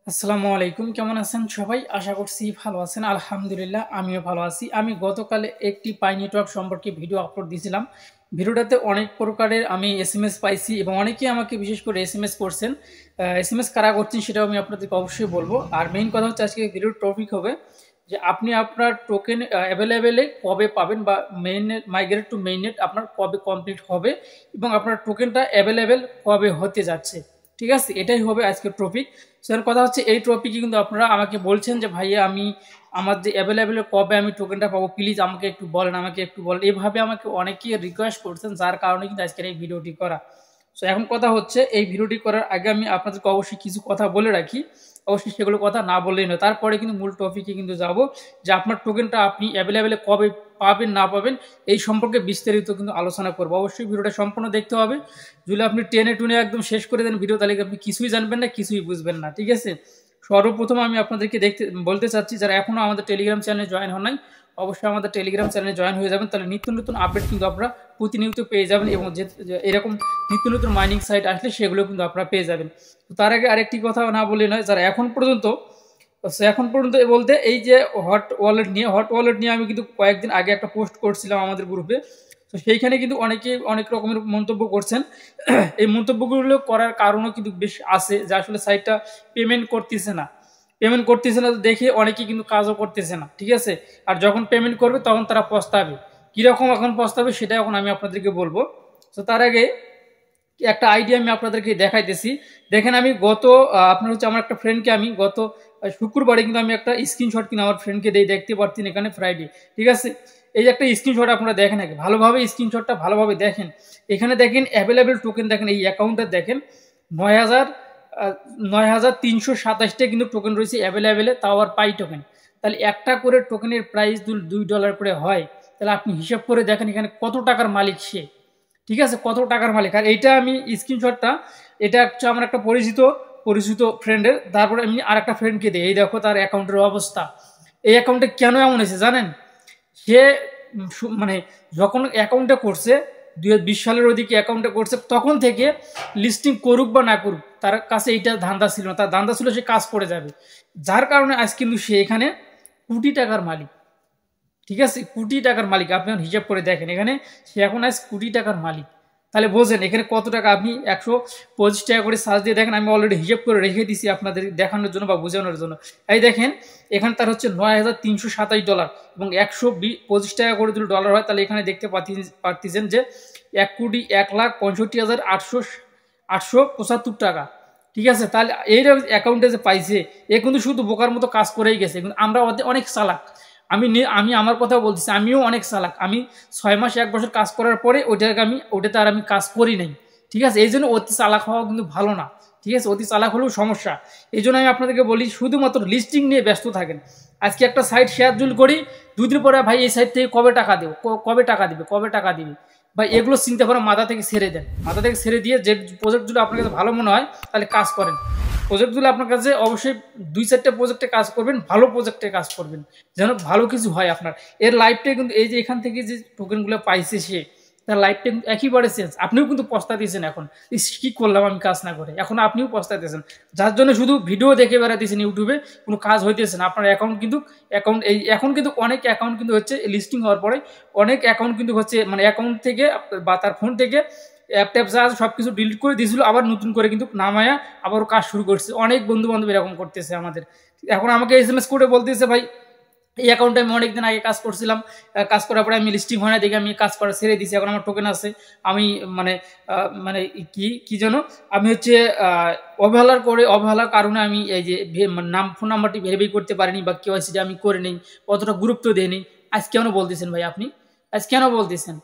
আসসালামু আলাইকুম, কেমন আছেন সবাই? আশা করছি ভালো আছেন। আলহামদুলিল্লাহ আমিও ভালো আছি। আমি গতকালে একটি পাই নেটওয়ার্ক সম্পর্কে ভিডিও আপলোড দিয়েছিলাম। ভিডিওটাতে অনেক প্রকারের আমি এসএমএস পাইছি এবং অনেকেই আমাকে বিশেষ করে এসএমএস করছেন। এসএমএস কারা করছেন সেটাও আমি আপনাদেরকে অবশ্যই বলবো। আর মেইন কথা হচ্ছে আজকে ভিডিওর টপিক হবে যে আপনি আপনার টোকেন অ্যাভেলেবেলে কবে পাবেন বা মেইননেট মাইগ্রেট টু মেইননেট আপনার কবে কমপ্লিট হবে এবং আপনার টোকেনটা অ্যাভেলেবেল কবে হতে যাচ্ছে। ঠিক আছে, এটাই হবে আজকের টপিক। স্যার কথা হচ্ছে এই টপিকে কিন্তু আপনারা আমাকে বলছেন যে ভাইয়া আমি আমার যে অ্যাভেলেবেল কবে আমি টোকেনটা পাবো, প্লিজ আমাকে একটু বলেন, আমাকে একটু বলেন। এভাবে আমাকে অনেকেই রিকোয়েস্ট করছেন, যার কারণে কিন্তু আজকের এই ভিডিওটি করা। সো এখন কথা হচ্ছে এই ভিডিওটি করার আগে আমি আপনাদেরকে অবশ্যই কিছু কথা বলে রাখি। অবশ্যই সেগুলো কথা না বললেই নয়। তারপরে কিন্তু মূল টপিকে কিন্তু যাব যে আপনার টোকেনটা আপনি অ্যাভেলেবেলে কবে পাবেন না পাবেন এই সম্পর্কে বিস্তারিত কিন্তু আলোচনা করবো। অবশ্যই ভিডিওটা সম্পূর্ণ দেখতে হবে। যদি আপনি টেনে টুনে একদম শেষ করে দেন ভিডিও, তাহলে আপনি কিছুই জানবেন না, কিছুই বুঝবেন না। ঠিক আছে, সর্বপ্রথম আমি আপনাদেরকে বলতে চাচ্ছি, যারা এখনও আমাদের টেলিগ্রাম চ্যানেলে জয়েন হন নাই, অবশ্যই আমাদের টেলিগ্রাম চ্যানেলে জয়েন হয়ে যাবেন। তাহলে নিত্য নতুন আপডেট কিন্তু আপনারা প্রতিনিয়ত পেয়ে যাবেন এবং যে এরকম নিত্য নতুন মাইনিং সাইট আসলে সেগুলো কিন্তু আপনারা পেয়ে যাবেন। তো তার আগে আরেকটি কথা না বলে নয়, যারা এখন পর্যন্ত বলতে এই যে হট ওয়ালেট নিয়ে আমি কিন্তু কয়েকদিন আগে একটা পোস্ট করছিলাম আমাদের গ্রুপে। তো সেইখানে কিন্তু অনেকে অনেক রকমের মন্তব্য করছেন। এই মন্তব্যগুলো করার কারণও কিন্তু বেশ আছে যে আসলে সাইটটা পেমেন্ট করতেছে না তো দেখে অনেকে কিন্তু কাজও করতেছে না। ঠিক আছে, আর যখন পেমেন্ট করবে তখন তারা পস্তাবে। কীরকম এখন পস্তাবে সেটা এখন আমি আপনাদেরকে বলবো। তো তার আগে একটা আইডিয়া আমি আপনাদেরকে দেখাইতেছি। দেখেন আমি আপনার হচ্ছে আমার একটা ফ্রেন্ডকে আমি গত শুক্রবারে কিন্তু আমি একটা স্ক্রিনশট কিন্তু আমার ফ্রেন্ডকে দিয়ে দেখতে পারতেন এখানে ফ্রাইডে। ঠিক আছে, এই যে একটা স্ক্রিনশট আপনারা দেখেন, আগে ভালোভাবে স্ক্রিনশটটা ভালোভাবে দেখেন। এখানে দেখেন অ্যাভেলেবেল টোকেন, দেখেন এই অ্যাকাউন্টে দেখেন 9,000 9,327টা কিন্তু টোকেন রয়েছে অ্যাভেলেবেলে, তাও আর পাই টোকেন। তাহলে একটা করে টোকেনের প্রাইস $2 করে হয়। তাহলে আপনি হিসাব করে দেখেন এখানে কত টাকার মালিক সে। ঠিক আছে, কত টাকার মালিক। আর এইটা আমি স্ক্রিনশটটা, এটা হচ্ছে আমার একটা পরিচিত ফ্রেন্ডের। তারপরে আমি আর একটা ফ্রেন্ডকে দিই, এই দেখো তার অ্যাকাউন্টের অবস্থা। এই অ্যাকাউন্টে কেন এমন হয়েছে জানেন? সে মানে যখন অ্যাকাউন্টটা করছে 2020 সালের ওদিকে অ্যাকাউন্টটা করছে, তখন থেকে লিস্টিং করুক বা না করুক তার কাছে এইটা ধান্দা ছিল না। তার ধান্দা ছিল সে কাজ করে যাবে, যার কারণে আজ কিন্তু সে এখানে কোটি টাকার মালিক। ঠিক আছে, কোটি টাকার মালিক। আপনি হিসাব করে দেখেন এখানে সে এখন আজ কোটি টাকার মালিক। তাহলে বোঝেন এখানে কত টাকা। আপনি 125 টাকা করে সার্চ দিয়ে দেখেন, আমি অলরেডি হিসাব করে রেখে দিছি আপনাদের দেখানোর জন্য বা বোঝানোর জন্য। এই দেখেন এখানে তার হচ্ছে $9,327 এবং 125 টাকা করে যদি ডলার হয় তাহলে এখানে দেখতে পারতেছেন যে 1,65,875 টাকা। ঠিক আছে, তাহলে এই অ্যাকাউন্টে যে পাইছে এ কিন্তু শুধু বোকার মতো কাজ করেই গেছে, কিন্তু আমরা অনেক চালাক। আমি আমার কথা বলতেছি, আমিও অনেক চালাক। আমি 6 মাস 1 বছর কাজ করার পরে ওটাতে আর আমি কাজ করি নাই। ঠিক আছে, এই জন্য অতি চালাক হওয়া কিন্তু ভালো না। ঠিক আছে, অতি চালাক হলেও সমস্যা। এই জন্য আমি আপনাদেরকে বলি শুধুমাত্র লিস্টিং নিয়ে ব্যস্ত থাকেন। আজকে একটা সাইট শেয়ার করি, 2 দিন পরে ভাই এই সাইট থেকে কবে টাকা দেবো, কবে টাকা দিবে ভাই, এগুলো চিন্তা করে মাথা থেকে ছেড়ে দেন। মাথা থেকে ছেড়ে দিয়ে যে প্রজেক্টগুলো আপনার কাছে ভালো মনে হয় তাহলে কাজ করেন। প্রজেক্টগুলো আপনার কাছে অবশ্যই 2-4টে প্রজেক্টে কাজ করবেন, ভালো প্রজেক্টে কাজ করবেন যেন ভালো কিছু হয় আপনার। এর লাইফটাই কিন্তু এই যে এখান থেকে যে টোকেনগুলো পাইছে সে, তার লাইফটা কিন্তু একেবারে চেঞ্জ। আপনিও কিন্তু পস্তাতেছেন এখন, কী করলাম আমি কাজ না করে, এখন আপনিও পস্তাতেছেন। যার জন্য শুধু ভিডিও দেখে বেড়াতেছেন ইউটিউবে, কোনো কাজ হইতেছে না। আপনার এখন কিন্তু অনেক অ্যাকাউন্ট কিন্তু হচ্ছে লিস্টিং হওয়ার পরে অনেক অ্যাকাউন্ট কিন্তু হচ্ছে মানে অ্যাকাউন্ট থেকে বা তার ফোন থেকে অ্যাপ ট্যাপ যা সব কিছু ডিলিট করে দিয়েছিল, আবার নতুন করে কিন্তু নামায়া আবারও কাজ শুরু করছে। অনেক বন্ধু বান্ধব এরকম করতেছে আমাদের। এখন আমাকে এসএমএস করে বলতেছে ভাই এই অ্যাকাউন্টে আমি অনেকদিন আগে কাজ করছিলাম, কাজ করার পরে আমি লিস্টিং হয় না দেখে আমি কাজ করা ছেড়ে দিয়েছি, এখন আমার টোকেন আছে। আমি মানে মানে কি যেন আমি হচ্ছে অবহেলার কারণে আমি এই যে ফোন নাম্বারটি ভেরিফাই করতে পারিনি বা কেওয়াইসিটা আমি করে নিই, অতটা গুরুত্ব দিইনি। আজ কেন বলতেছেন ভাই আপনি? আজ কেন বলতেছেন?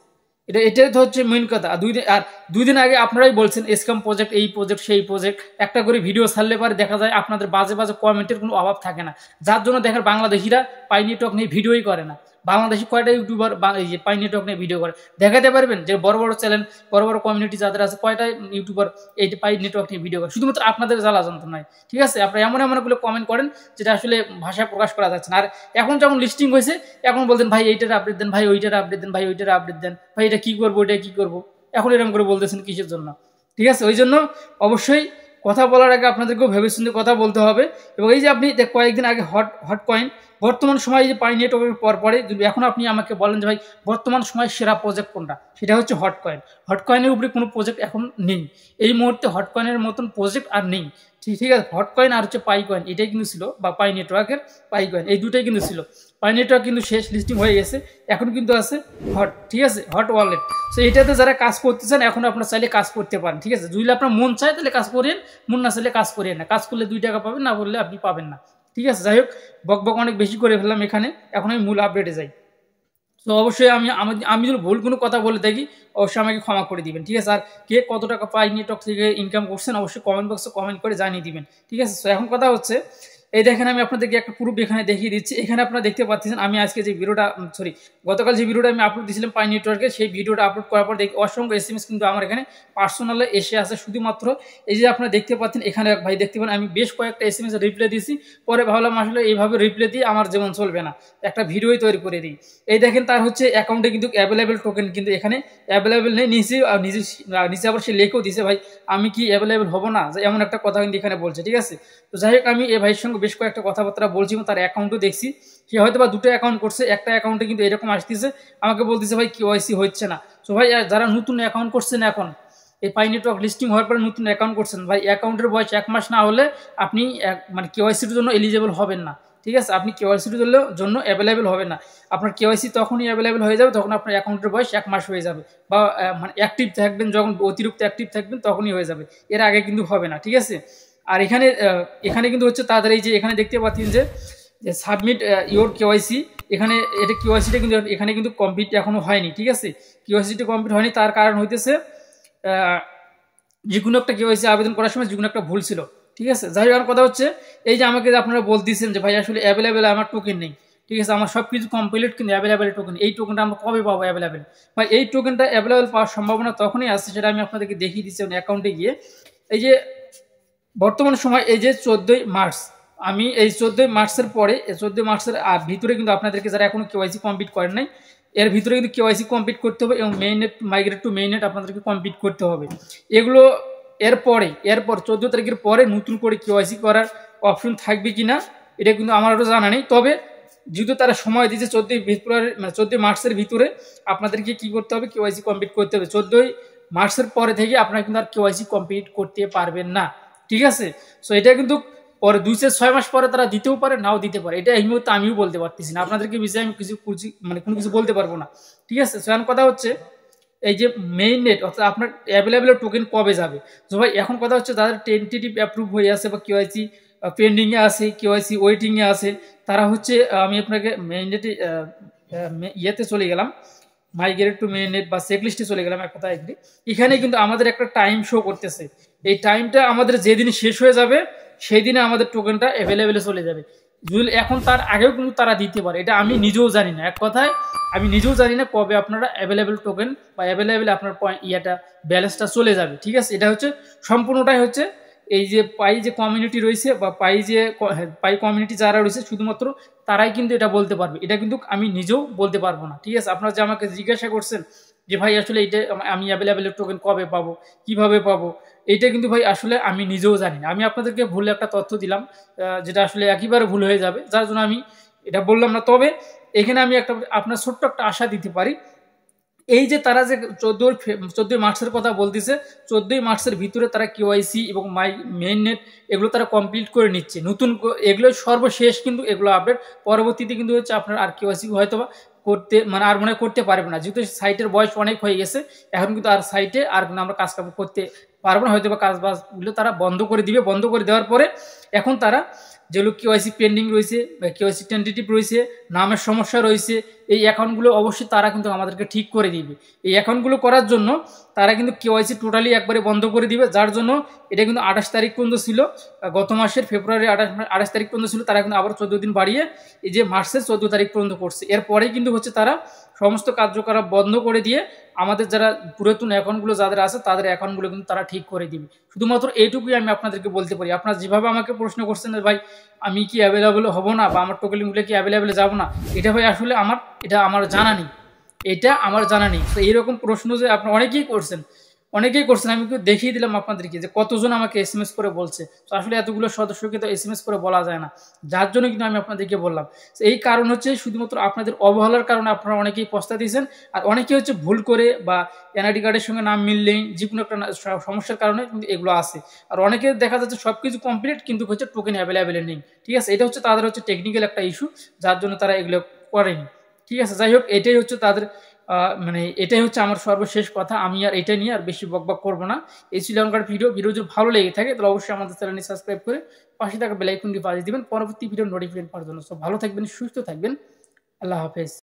এটাই তো হচ্ছে মেইন কথা। আর 2 দিন আগে আপনারাই বলছেন স্ক্যাম প্রজেক্ট, এই প্রজেক্ট সেই প্রজেক্ট। একটা করে ভিডিও ছাড়লে পরে দেখা যায় আপনাদের বাজে বাজে কমেন্টের কোনো অভাব থাকে না, যার জন্য দেখেন বাংলাদেশিরা পাই নেটওয়ার্ক নিয়ে ভিডিওই করে না। বাংলাদেশি কয়টা ইউটিউবার এই যে পাই নেটওয়ার্ক নিয়ে ভিডিও করে দেখাতে পারবেন? যে বড় বড় চ্যানেল, বড় বড় কমিউনিটি যাদের আছে, কয়টা ইউটিউবার এই পাই নেটওয়ার্ক নিয়ে ভিডিও করে? শুধুমাত্র আপনাদের জ্বালা যন্ত্রণায়। ঠিক আছে, আপনারা এমনগুলো কমেন্ট করেন যেটা আসলে ভাষায় প্রকাশ করা যাচ্ছে না। আর এখন যখন লিস্টিং হয়েছে এখন বলতেন ভাই এইটার আপডেট দেন, ভাই ওইটার আপডেট দেন, ভাই ওইটার আপডেট দেন, ভাই এটা কী করবো, এটা কী করবো, এখন এরকম করে বলতেছেন কিসের জন্য? ঠিক আছে, ওই জন্য অবশ্যই কথা বলার আগে আপনাদেরকেও ভেবে চিন্তে কথা বলতে হবে। এবং এই যে আপনি কয়েকদিন আগে হট কয়েন, বর্তমান সময়ে যে পাই নেটওয়ার্কের পরে এখন আপনি আমাকে বলেন যে ভাই বর্তমান সময়ে সেরা প্রজেক্ট কোনটা, সেটা হচ্ছে হট কয়েন। হট কয়েনের উপরে কোনো প্রজেক্ট এখন নেই, এই মুহূর্তে হট কয়েনের মতন প্রজেক্ট আর নেই। ঠিক আছে, হট কয়েন আর হচ্ছে পাই কয়েন, এটাই কিন্তু ছিল, বা পাই নেটওয়ার্কের পাই কয়েন, এই দুটাই কিন্তু ছিল। পাই নেটওয়ার্ক কিন্তু শেষ লিস্টিং হয়ে গেছে, এখন কিন্তু আছে হট, ঠিক আছে, হট ওয়ালেট। সো এটাতে যারা কাজ করতে চান এখন আপনার চাইলে কাজ করতে পারেন, ঠিক আছে। যদি আপনার মন চায় তাহলে কাজ করেন, মন না চাইলে কাজ করেন না। কাজ করলে 2 টাকা পাবেন, না বললে আপনি পাবেন না, ঠিক আছে। যাই হোক, বক অনেক বেশি করে ফেললাম এখানে, এখন আমি মূল আপডেটে যাই। তো অবশ্যই আমি যদি ভুল কোনো কথা বলে থাকি অবশ্যই আমাকে ক্ষমা করে দিবেন, ঠিক আছে। আর কে কত টাকা পাই নেটওয়ার্ক থেকে ইনকাম করছেন অবশ্যই কমেন্ট বক্সে কমেন্ট করে জানিয়ে দিবেন, ঠিক আছে। তো এখন কথা হচ্ছে, এই দেখেন আমি আপনাদেরকে একটা প্রুফ এখানে দেখিয়ে দিচ্ছি। এখানে আপনারা দেখতে পাচ্ছেন আমি আজকে যে ভিডিওটা গতকাল যে ভিডিওটা আমি আপলোড দিয়েছিলাম পাই নেটওয়ার্কে, সেই ভিডিওটা আপলোড করার পর দেখি অসংখ্য এসএমএস কিন্তু আমার এখানে পার্সোনালে এসে আসে। শুধুমাত্র এই যে আপনারা দেখতে পাচ্ছেন এখানে ভাই দেখতে পান আমি বেশ কয়েকটা এসএমএস রিপ্লাই দিয়েছি, পরে ভাবলাম আসলে এইভাবে রিপ্লাই দিয়ে আমার যেমন চলবে না, একটা ভিডিওই তৈরি করে দিই। এই দেখেন তার হচ্ছে অ্যাকাউন্টে কিন্তু অ্যাভেলেবেল টোকেন কিন্তু এখানে অ্যাভেলেবেল নেই, নিচে আবার সে লেখেও দিছে ভাই আমি কি অ্যাভেলেবেল হবো না, এমন একটা কথা কিন্তু এখানে বলছে, ঠিক আছে। তো যাই হোক, আমি এই ভাইয়ের সঙ্গে বেশ কয়েকটা কথাবার্তা বলছি এবং তার অ্যাকাউন্টও দেখছি। সে হয়তো বা 2টো অ্যাকাউন্ট করছে, একটা অ্যাকাউন্টে কিন্তু এরকম আসতেছে, আমাকে বলতেছে ভাই কেওয়াইসি হচ্ছে না। সো ভাই যারা নতুন অ্যাকাউন্ট করছেন এখন এই পাই নেটওয়ার্ক লিস্টিং হওয়ার পরে নতুন অ্যাকাউন্ট করছেন, ভাই অ্যাকাউন্টের বয়স 1 মাস না হলে আপনি মানে কেওয়াইসির জন্য এলিজেবল হবেন না, ঠিক আছে। আপনি কেওয়াইসির জন্য অ্যাভেলেবেল হবেন না। আপনার কেওয়াইসি তখনই অ্যাভেলেবেল হয়ে যাবে যখন আপনার অ্যাকাউন্টের বয়স 1 মাস হয়ে যাবে, বা মানে অ্যাক্টিভ থাকবেন, যখন অতিরিক্ত অ্যাক্টিভ থাকবেন তখনই হয়ে যাবে, এর আগে কিন্তু হবে না, ঠিক আছে। আর এখানে কিন্তু হচ্ছে তাদের এই যে এখানে দেখতে পাচ্ছেন যে সাবমিট ইওর কেওয়াইসি, এখানে এটা কেওয়াইসিটা কিন্তু এখানে কিন্তু কমপ্লিট এখনো হয়নি, ঠিক আছে। কেওয়াইসিটা কমপ্লিট হয়নি, তার কারণ হইতেছে যে কোনো একটা কেওয়াইসি আবেদন করার সময় যে কোনো একটা ভুল ছিল, ঠিক আছে। যাই হোক, কথা হচ্ছে এই যে আমাকে আপনারা বলতেছেন যে ভাই আসলে অ্যাভেলেবেল আমার টোকেন নেই, ঠিক আছে, আমার সব কিছু কমপ্লিট কিন্তু অ্যাভেলেবেল টোকেন, এই টোকেনটা আমরা কবে পাবো অ্যাভেলেবেল? ভাই এই টোকেনটা অ্যাভেলেবেল পাওয়ার সম্ভাবনা তখনই আসছে, সেটা আমি আপনাদেরকে দেখিয়ে দিচ্ছি অ্যাকাউন্টে গিয়ে। এই যে বর্তমান সময় এই যে 14ই মার্চ, আমি এই 14ই মার্চের পরে 14ই মার্চের ভিতরে কিন্তু আপনাদেরকে যারা এখনো কেওয়াইসি কমপ্লিট করেন নাই, এর ভিতরে কিন্তু কেওয়াইসি কমপ্লিট করতে হবে এবং মেইননেট মাইগ্রেট টু মেইননেট আপনাদেরকে কমপ্লিট করতে হবে। এগুলো এরপর 14 তারিখের পরে নতুন করে কেওয়াইসি করার অপশন থাকবে কি না এটা কিন্তু আমারও জানা নেই। তবে যেহেতু তারা সময় দিয়েছে 14ই ফেব্রুয়ারি মানে 14ই মার্চের ভিতরে আপনাদেরকে কি করতে হবে, কেওয়াইসি কমপ্লিট করতে হবে। 14ই মার্চের পরে থেকে আপনারা কিন্তু আর কেওয়াইসি কমপ্লিট করতে পারবেন না, ঠিক আছে। সো এটা কিন্তু পরে 2-6 মাস পরে তারা দিতেও পারে, নাও দিতে পারে, এটা এই মুহূর্তে আমিও বলতে পারতেছি না, আপনাদেরকে বিষয়ে আমি কোনো কিছু বলতে পারবো না, ঠিক আছে। সেখানে কথা হচ্ছে এই যে মেইন নেট অর্থাৎ আপনার অ্যাভেলেবেল টোকেন কবে যাবে। তো ভাই এখন কথা হচ্ছে যাদের টেন্টেটিভ অ্যাপ্রুভ হয়ে আছে বা কেওয়াইসি পেন্ডিংয়ে আছে, কেওয়াইসি ওয়েটিংয়ে আছে, তারা হচ্ছে আমি আপনাকে মেইন নেটে ইয়েতে চলে গেলাম, মাইগ্রেট টু মেইন নেট বা চেকলিস্টে চলে গেলাম এক কথা একদিন। এখানে কিন্তু আমাদের একটা টাইম শো করতেছে, এই টাইমটা আমাদের যেদিন শেষ হয়ে যাবে সেই দিনে আমাদের টোকেনটা অ্যাভেলেবেলে চলে যাবে। যদি এখন তার আগেও কিন্তু তারা দিতে পারে, এটা আমি নিজেও জানি না, এক কথায় আমি নিজেও জানি না কবে আপনারা অ্যাভেলেবেল টোকেন বা অ্যাভেলেবেল আপনার ব্যালেন্সটা চলে যাবে, ঠিক আছে। এটা হচ্ছে সম্পূর্ণটাই হচ্ছে এই যে পাই যে কমিউনিটি রয়েছে বা পাই কমিউনিটি যারা রয়েছে শুধুমাত্র তারাই কিন্তু এটা বলতে পারবে, এটা কিন্তু আমি নিজেও বলতে পারবো না, ঠিক আছে। আপনারা যে আমাকে জিজ্ঞাসা করছেন যে ভাই আসলে এটা আমি অ্যাভেলেবেল টোকেন কবে পাবো, কিভাবে পাবো, এইটা কিন্তু ভাই আসলে আমি নিজেও জানি না। আমি আপনাদেরকে ভুল একটা তথ্য দিলাম যেটা আসলে একেবারে ভুল হয়ে যাবে, যার জন্য আমি এটা বললাম না। তবে এখানে আমি আপনার ছোট্ট একটা আশা দিতে পারি, এই যে তারা যে 14ই মার্চের কথা বলতেছে, 14ই মার্চের ভিতরে তারা কেওয়াইসি এবং মেইন নেট এগুলো তারা কমপ্লিট করে নিচ্ছে, নতুন এগুলো সর্বশেষ কিন্তু এগুলো আপডেট, পরবর্তীতে কিন্তু হচ্ছে আপনার আর কেওয়াইসি হয়তো করতে মানে আর মনে করতে পারবে না, যেহেতু সাইটের বয়স অনেক হয়ে গেছে, এখন কিন্তু আর সাইটে আর আমরা কাজ করতে পারবো না, হয়তো বা কাজবাজগুলো তারা বন্ধ করে দিবে। বন্ধ করে দেওয়ার পরে এখন তারা যেগুলো কেওয়াইসি পেন্ডিং রয়েছে বা কেওয়াইসি টেন্টেটিভ রয়েছে, নামের সমস্যা রয়েছে, এই অ্যাকাউন্টগুলো অবশ্যই তারা কিন্তু আমাদেরকে ঠিক করে দিবে। এই অ্যাকাউন্টগুলো করার জন্য তারা কিন্তু কেওয়াইসি টোটালি একবারে বন্ধ করে দিবে, যার জন্য এটা কিন্তু 28 তারিখ পর্যন্ত ছিল, গত মাসের ফেব্রুয়ারি 28 তারিখ পর্যন্ত ছিল, তারা কিন্তু আবার 14 দিন বাড়িয়ে এই যে মার্চের 14 তারিখ পর্যন্ত করছে। এরপরেই কিন্তু হচ্ছে তারা সমস্ত কার্যকলাপ বন্ধ করে দিয়ে আমাদের যারা পুরাতন অ্যাকাউন্টগুলো যাদের আছে তাদের অ্যাকাউন্টগুলো কিন্তু তারা ঠিক করে দিবে। শুধুমাত্র এইটুকুই আমি আপনাদেরকে বলতে পারি। আপনারা যেভাবে আমাকে প্রশ্ন করছেন ভাই আমি কি অ্যাভেলেবেল হব না বা আমার টোকেনগুলো কি অ্যাভেলেবেলে যাব না, এটা ভাই আসলে আমার জানা নেই, এটা আমার জানা নেই। তো এইরকম প্রশ্ন যে আপনারা অনেকেই করছেন, অনেকেই করছেন, আমি একটু দেখিয়ে দিলাম আপনাদেরকে যে কতজন আমাকে এসএমএস করে বলছে। তো আসলে এতগুলো সদস্যকে তো এসএমএস করে বলা যায় না, যার জন্য কিন্তু আমি আপনাদেরকে বললাম। তো এই কারণ হচ্ছে শুধুমাত্র আপনাদের অবহেলার কারণে আপনারা অনেকেই পস্তা দিয়েছেন, আর অনেকেই হচ্ছে ভুল করে বা এনআইডি কার্ডের সঙ্গে নাম মিললেই যে কোনো একটা সমস্যার কারণে কিন্তু এগুলো আসে। আর অনেকে দেখা যাচ্ছে সব কিছু কমপ্লিট কিন্তু হচ্ছে টোকেন অ্যাভেলেবেল নেই। ঠিক আছে, এটা হচ্ছে তাদের হচ্ছে টেকনিক্যাল একটা ইস্যু, যার জন্য তারা এগুলো করেনি। ঠিক আছে, যাই হোক, এটাই হচ্ছে তাদের মানে এটাই হচ্ছে আমার সর্বশেষ কথা। আমি আর এটা নিয়ে আর বেশি বকবক করবো না। এই ছিল আমার ভিডিও যদি ভালো লেগে থাকে তাহলে অবশ্যই আমাদের চ্যানেলটি সাবস্ক্রাইব করে পাশে থাকা বেল আইকনটি বাজিয়ে দিবেন পরবর্তী ভিডিও নোটিফিকেশন পাওয়ার জন্য। সব ভালো থাকবেন, সুস্থ থাকবেন। আল্লাহ হাফেজ।